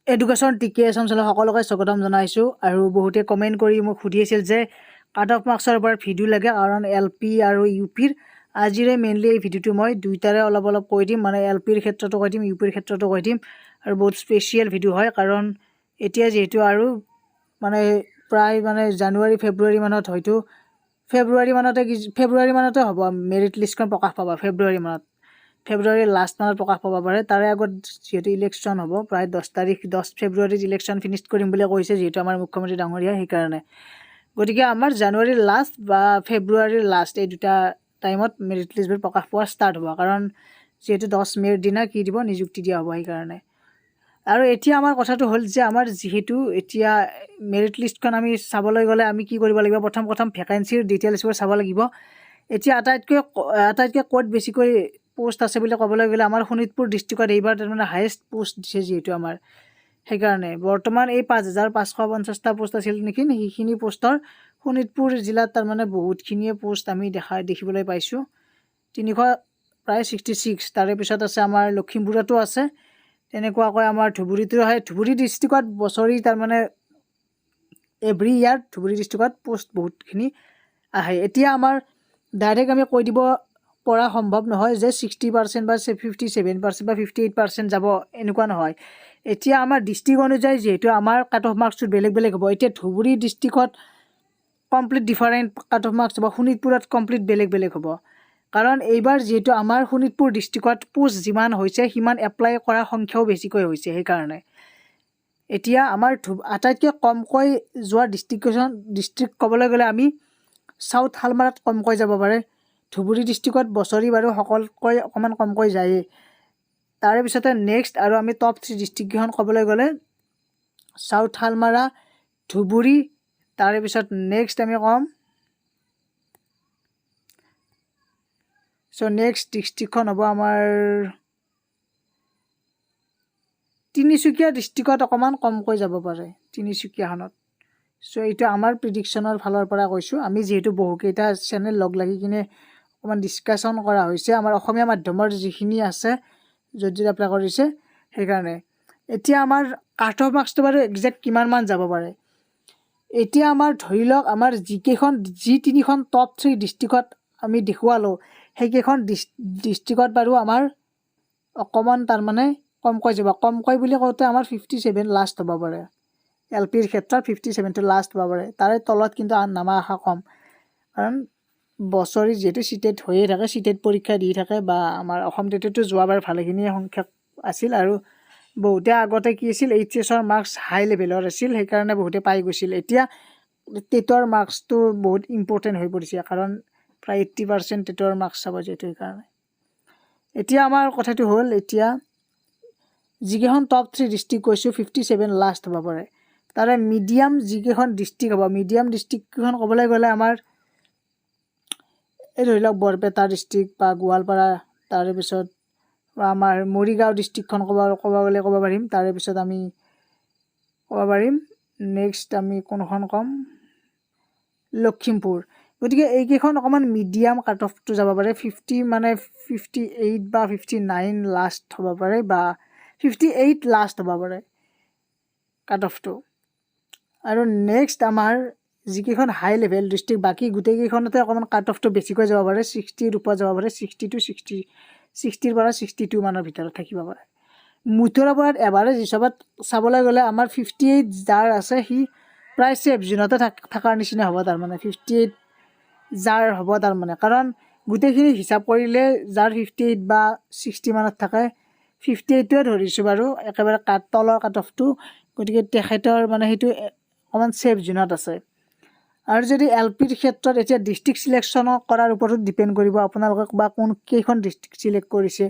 Education টিকে চঞ্চলৰ সকলোকে স্বাগতম জনাইছোঁ। আৰু বহুতে কমেণ্ট কৰি মোক সুধি আছিল যে কাট অফ মাৰ্কছৰ ওপৰত ভিডিঅ' লাগে, কাৰণ এল পি আৰু ইউ পিৰ আজিৰে মেইনলি এই ভিডিঅ'টো মই দুইটাৰে অলপ অলপ কৈ দিম, মানে এল পিৰ ক্ষেত্ৰতো কৈ দিম, ইউ পিৰ ক্ষেত্ৰতো কৈ দিম। আৰু বহুত স্পেচিয়েল ভিডিঅ' হয়, কাৰণ এতিয়া যিহেতু আৰু মানে প্ৰায় মানে জানুৱাৰী ফেব্ৰুৱাৰী মানত হয়তো ফেব্ৰুৱাৰী মানতে হ'ব মেৰিট লিষ্টখন প্ৰকাশ পাব। ফেব্ৰুৱাৰীৰ লাষ্ট মানত প্ৰকাশ পাব পাৰে। তাৰে আগত যিহেতু ইলেকশ্যন হ'ব, প্ৰায় 10 ফেব্ৰুৱাৰীত ইলেকশ্যন ফিনিছ কৰিম বুলি কৈছে যিহেতু আমাৰ মুখ্যমন্ত্ৰী ডাঙৰীয়া, সেইকাৰণে। গতিকে আমাৰ জানুৱাৰীৰ লাষ্ট বা ফেব্ৰুৱাৰীৰ লাষ্ট এই দুটা টাইমত মেৰিট লিষ্টবোৰ প্ৰকাশ পোৱা ষ্টাৰ্ট হ'ব, কাৰণ যিহেতু 10 মে'ৰ দিনা কি দিব, নিযুক্তি দিয়া হ'ব, সেইকাৰণে। আৰু এতিয়া আমাৰ কথাটো হ'ল যে আমাৰ যিহেতু এতিয়া মেৰিট লিষ্টখন আমি চাবলৈ গ'লে আমি কি কৰিব লাগিব, প্ৰথম ভেকেঞ্চিৰ ডিটেইলছবোৰ চাব লাগিব। এতিয়া আটাইতকৈ ক'ত বেছিকৈ পোষ্ট আছে বুলি ক'বলৈ গ'লে আমাৰ শোণিতপুৰ ডিষ্ট্ৰিক্টত এইবাৰ তাৰমানে হায়েষ্ট পোষ্ট দিছে যিহেতু আমাৰ, সেইকাৰণে বৰ্তমান এই 5,550টা পোষ্ট আছিল নেকি, সেইখিনি পোষ্টৰ শোণিতপুৰ জিলাত তাৰমানে বহুতখিনিয়ে পোষ্ট আমি দেখিবলৈ পাইছোঁ। 366। তাৰে পিছত আছে আমাৰ লখিমপুৰতো আছে, তেনেকুৱাকৈ আমাৰ ধুবুৰীতো আহে। ধুবুৰী ডিষ্ট্ৰিক্টত বছৰি তাৰমানে এভৰি ইয়াৰ ধুবুৰী ডিষ্ট্ৰিক্টত পোষ্ট বহুতখিনি আহে। এতিয়া আমাৰ ডাইৰেক্ট আমি কৈ দিব পৰা সম্ভৱ নহয় যে 60% বা 57% বা 58% যাব, এনেকুৱা নহয়। এতিয়া আমাৰ ডিষ্ট্ৰিক্ট অনুযায়ী যিহেতু আমাৰ কাট অফ মাৰ্কছটো বেলেগ বেলেগ হ'ব। এতিয়া ধুবুৰী ডিষ্ট্ৰিক্টত complete different cut off marks হ'ব, শোণিতপুৰত কমপ্লিট বেলেগ বেলেগ হ'ব। কাৰণ এইবাৰ যিহেতু আমাৰ শোণিতপুৰ ডিষ্ট্ৰিক্টত পোষ্ট যিমান হৈছে সিমান এপ্লাই কৰাৰ সংখ্যাও বেছিকৈ হৈছে, সেইকাৰণে। এতিয়া আমাৰ আটাইতকৈ কমকৈ যোৱা ডিষ্ট্ৰিক্ট ক'বলৈ গ'লে আমি চাউথ শালমাৰাত কমকৈ যাব পাৰে। ধুবুৰী ডিষ্ট্ৰিক্টত বছৰি বাৰু সকলোকৈ অকণমান কমকৈ যায়েই। তাৰে পিছতে নেক্সট আৰু আমি টপ 3 ডিষ্ট্ৰিক্টকেইখন ক'বলৈ গ'লে চাউথ শালমাৰা, ধুবুৰী, তাৰে পিছত নেক্সট আমি ক'ম নেক্সট ডিষ্ট্ৰিক্টখন হ'ব আমাৰ তিনিচুকীয়া ডিষ্ট্ৰিক্টত অকণমান কমকৈ যাব পাৰে, তিনিচুকীয়াখনত। এইটো আমাৰ প্ৰিডিকশ্যনৰ ফালৰ পৰা কৈছোঁ। আমি যিহেতু বহুকেইটা চেনেল লগ লাগি কিনে অকণমান ডিছকাশ্যন কৰা হৈছে, আমাৰ অসমীয়া মাধ্যমৰ যিখিনি আছে য'ত এপ্লাই কৰিছে, সেইকাৰণে। এতিয়া আমাৰ কাট অফ মাৰ্কছটো বাৰু একজেক্ট কিমানমান যাব পাৰে। এতিয়া আমাৰ ধৰি লওক আমাৰ যি তিনিখন টপ 3 ডিষ্ট্ৰিক্টত আমি দেখুৱালোঁ, সেইকেইখন ডিষ্ট্ৰিক্টত বাৰু আমাৰ অকণমান তাৰমানে কমকৈ যাব। কমকৈ বুলি কওঁতে আমাৰ 57 লাষ্ট হ'ব পাৰে। এল পিৰ ক্ষেত্ৰত 57টো লাষ্ট হ'ব পাৰে। তাৰে তলত কিন্তু নামা আশা কম, কাৰণ বছৰি যিহেতু চিটেট হৈয়ে থাকে, চিটেট পৰীক্ষা দি থাকে, বা আমাৰ অসম টেটতো যোৱাবাৰ ভালেখিনি সংখ্যক আছিল। আৰু বহুতে আগতে কি আছিল, HSৰ মাৰ্কছ হাই লেভেলৰ আছিল, সেইকাৰণে বহুতে পাই গৈছিল। এতিয়া টেটৰ মাৰ্কছটো বহুত ইম্পৰ্টেণ্ট হৈ পৰিছে, কাৰণ প্ৰায় 80% টেটৰ মাৰ্কছ চাব যিহেতু, সেইকাৰণে। এতিয়া আমাৰ কথাটো হ'ল, এতিয়া যিকেইখন টপ 3 ডিষ্ট্ৰিক্ট কৈছোঁ 57 লাষ্ট হ'ব পাৰে। তাৰে মিডিয়াম যিকেইখন ডিষ্ট্ৰিক্ট হ'ব, মিডিয়াম ডিষ্ট্ৰিক্টকেইখন ক'বলৈ গ'লে আমাৰ এই ধৰি লওক বৰপেটা ডিষ্ট্ৰিক্ট বা গোৱালপাৰা, তাৰে পিছত আমাৰ মৰিগাঁও ডিষ্ট্ৰিক্টখন ক'ব পাৰিম। তাৰে পিছত আমি ক'ব পাৰিম নেক্সট আমি কোনখন ক'ম, লখিমপুৰ। গতিকে এইকেইখন অকণমান মিডিয়াম কাট অফটো যাব পাৰে, 58 বা 59 লাষ্ট হ'ব পাৰে, বা 58 লাষ্ট হ'ব পাৰে কাট অফটো। আৰু নেক্সট আমাৰ যিকেইখন হাই লেভেল ডিষ্ট্ৰিক্ট, বাকী গোটেইকেইখনতে অকণমান কাট অফটো বেছিকৈ যাব পাৰে, 60ৰ ওপৰত যাব পাৰে, 60ৰ পৰা 62 মানৰ ভিতৰত থাকিব পাৰে। মুঠৰ ওপৰত এভাৰেজ হিচাপত চাবলৈ গ'লে আমাৰ 58 যাৰ আছে সি প্ৰায় ছেফ জোনতে থকাৰ নিচিনা হ'ব, তাৰমানে 58 যাৰ হ'ব তাৰমানে। কাৰণ গোটেইখিনি হিচাপ কৰিলে যাৰ 58 বা 60 মানত থাকে, 58টোৱে ধৰিছোঁ বাৰু একেবাৰে তলৰ কাট অফটো, গতিকে তেখেতৰ মানে সেইটো অকণমান ছেফ জোনত আছে। আৰু যদি এল পিৰ ক্ষেত্ৰত এতিয়া ডিষ্ট্ৰিক্ট চিলেকশ্যন কৰাৰ ওপৰত ডিপেণ্ড কৰিব আপোনালোকক, বা কেইখন ডিষ্ট্ৰিক্ট চিলেক্ট কৰিছে।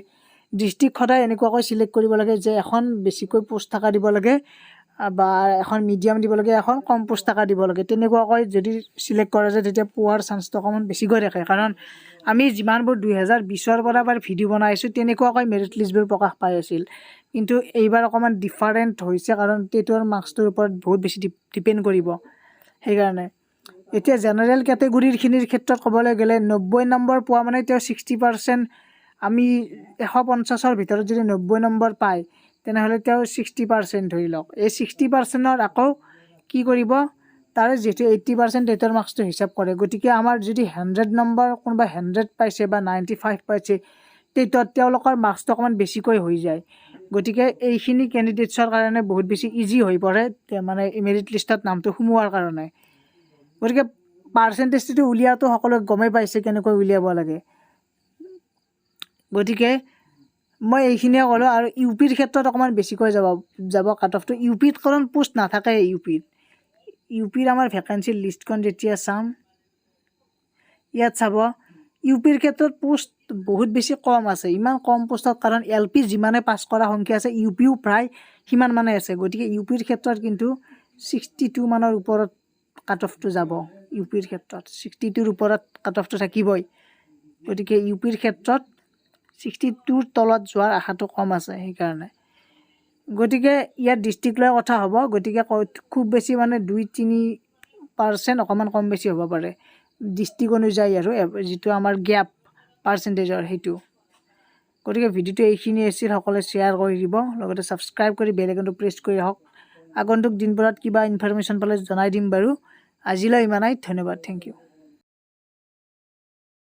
ডিষ্ট্ৰিক্ট সদায় এনেকুৱাকৈ চিলেক্ট কৰিব লাগে যে এখন বেছিকৈ পোষ্ট থকা দিব লাগে, বা এখন মিডিয়াম দিব লাগে, এখন কম পোষ্ট থকা দিব লাগে। তেনেকুৱাকৈ যদি চিলেক্ট কৰা যায় তেতিয়া পোৱাৰ চান্সটো অকণমান বেছিকৈ থাকে। কাৰণ আমি যিমানবোৰ 2020ৰ পৰা ভিডিঅ' বনাই আছোঁ, তেনেকুৱাকৈ মেৰিট লিষ্টবোৰ প্ৰকাশ পাই আছিল। কিন্তু এইবাৰ অকণমান ডিফাৰেণ্ট হৈছে, কাৰণ টেটৰ মাৰ্কছটোৰ ওপৰত বহুত বেছি ডিপেণ্ড কৰিব, সেইকাৰণে। এতিয়া জেনেৰেল কেটেগৰীখিনিৰ ক্ষেত্ৰত ক'বলৈ গ'লে 90 নম্বৰ পোৱা মানে তেওঁ 60%, আমি 150ৰ ভিতৰত যদি 90 নম্বৰ পায়, তেনেহ'লে তেওঁ 60% ধৰি লওক। এই 60%ৰ আকৌ কি কৰিব, তাৰে যিহেতু 80% টেটৰ মাৰ্কছটো হিচাপ কৰে, গতিকে আমাৰ যদি 100 নম্বৰ কোনোবা 100 পাইছে বা 95 পাইছে টেটত, তেওঁলোকৰ মাৰ্কছটো অকণমান বেছিকৈ হৈ যায়। গতিকে এইখিনি কেণ্ডিডেটছৰ কাৰণে বহুত বেছি ইজি হৈ পৰে মানে মেৰিট লিষ্টত নামটো সোমোৱাৰ কাৰণে। গতিকে পাৰ্চেণ্টেজটো উলিয়াওঁতো সকলোৱে গমেই পাইছে কেনেকৈ উলিয়াব লাগে। গতিকে মই এইখিনিয়ে ক'লোঁ। আৰু ইউ পিৰ ক্ষেত্ৰত অকণমান বেছিকৈ যাব কাট অফটো। ইউ পিত কাৰণ পোষ্ট নাথাকে। ইউ পিৰ আমাৰ ভেকেঞ্চিৰ লিষ্টখন যেতিয়া চাম, ইয়াত চাব ইউ পিৰ ক্ষেত্ৰত পোষ্ট বহুত বেছি কম আছে। ইমান কম পোষ্টত কাৰণ এল পি যিমানে পাছ কৰা সংখ্যা আছে, ইউ পিও প্ৰায় সিমান মানে আছে। গতিকে ইউ পিৰ ক্ষেত্ৰত কিন্তু 62 মানৰ ওপৰত কাট অফটো যাব। ইউ পিৰ ক্ষেত্ৰত 62ৰ ওপৰত কাট অফটো থাকিবই। গতিকে ইউ পিৰ ক্ষেত্ৰত 62ৰ তলত যোৱাৰ আশাটো কম আছে সেইকাৰণে। গতিকে ইয়াত ডিষ্ট্ৰিক্ট লৈ কথা হ'ব। গতিকে খুব বেছি মানে 2-3% অকণমান কম বেছি হ'ব পাৰে ডিষ্ট্ৰিক্ট অনুযায়ী, আৰু যিটো আমাৰ গেপ পাৰ্চেণ্টেজৰ সেইটো। গতিকে ভিডিঅ'টো এইখিনি আছিল। সকলোৱে শ্বেয়াৰ কৰি দিব, লগতে ছাবস্ক্ৰাইব কৰি বেল আইকনটো প্ৰেছ কৰি ৰাখক। আগন্তুক দিনবোৰত কিবা ইনফৰমেশ্যন পালে জনাই দিম বাৰু। আজিলৈ ইমানেই, ধন্যবাদ, থেংক ইউ।